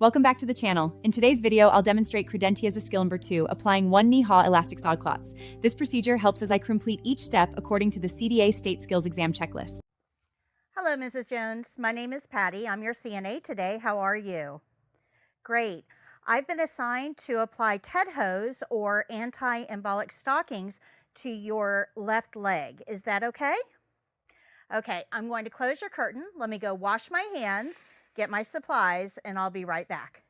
Welcome back to the channel. In today's video, I'll demonstrate Credentia's skill number 2, applying one knee haw elastic sod clots. This procedure helps as I complete each step according to the CDA State Skills Exam checklist. Hello, Mrs. Jones. My name is Patty. I'm your CNA today. How are you? Great. I've been assigned to apply TED hose or anti-embolic stockings to your left leg. Is that okay? Okay, I'm going to close your curtain. Let me go wash my hands, get my supplies, and I'll be right back.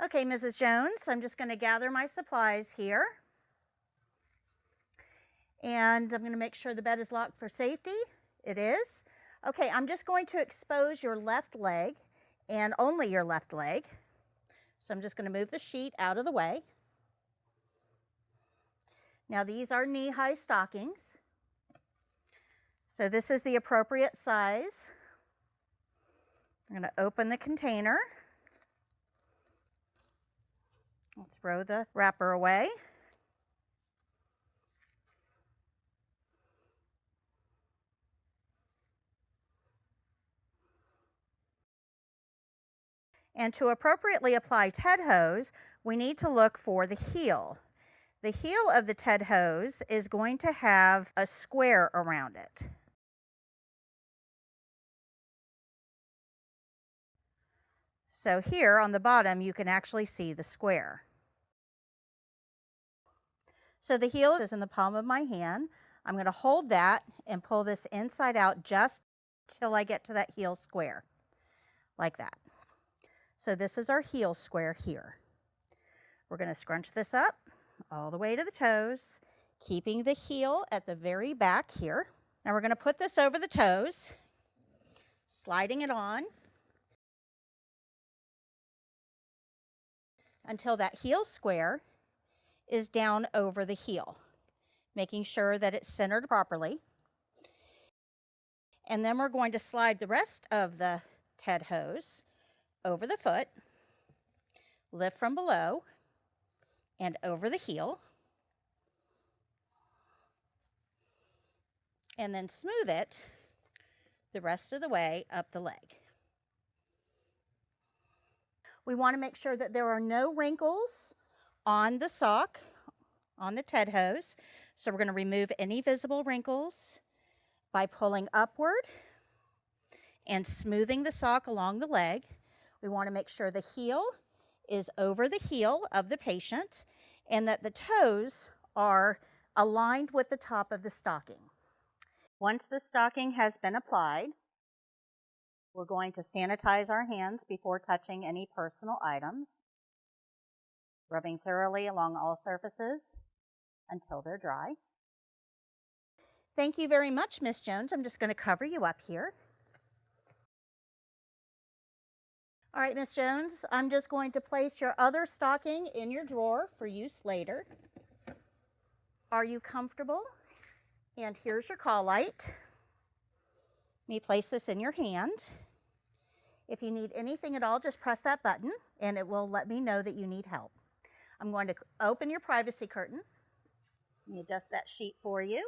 Okay, Mrs. Jones, I'm just going to gather my supplies here. And I'm going to make sure the bed is locked for safety. It is. Okay, I'm just going to expose your left leg and only your left leg. So I'm just going to move the sheet out of the way. Now these are knee-high stockings. So this is the appropriate size. I'm going to open the container. I'll throw the wrapper away. And to appropriately apply TED hose, we need to look for the heel. The heel of the TED hose is going to have a square around it. So here on the bottom, you can actually see the square. So the heel is in the palm of my hand. I'm going to hold that and pull this inside out just till I get to that heel square, like that. So this is our heel square here. We're going to scrunch this up all the way to the toes, keeping the heel at the very back here. Now we're going to put this over the toes, sliding it on until that heel square is down over the heel, making sure that it's centered properly. And then we're going to slide the rest of the TED hose over the foot, lift from below, and over the heel, and then smooth it the rest of the way up the leg. We want to make sure that there are no wrinkles on the sock, on the TED hose. So we're going to remove any visible wrinkles by pulling upward and smoothing the sock along the leg. We want to make sure the heel is over the heel of the patient and that the toes are aligned with the top of the stocking. Once the stocking has been applied, we're going to sanitize our hands before touching any personal items, rubbing thoroughly along all surfaces until they're dry. Thank you very much, Miss Jones. I'm just going to cover you up here. All right, Miss Jones, I'm just going to place your other stocking in your drawer for use later. Are you comfortable? And here's your call light. Let me place this in your hand. If you need anything at all, just press that button and it will let me know that you need help. I'm going to open your privacy curtain. Let me adjust that sheet for you.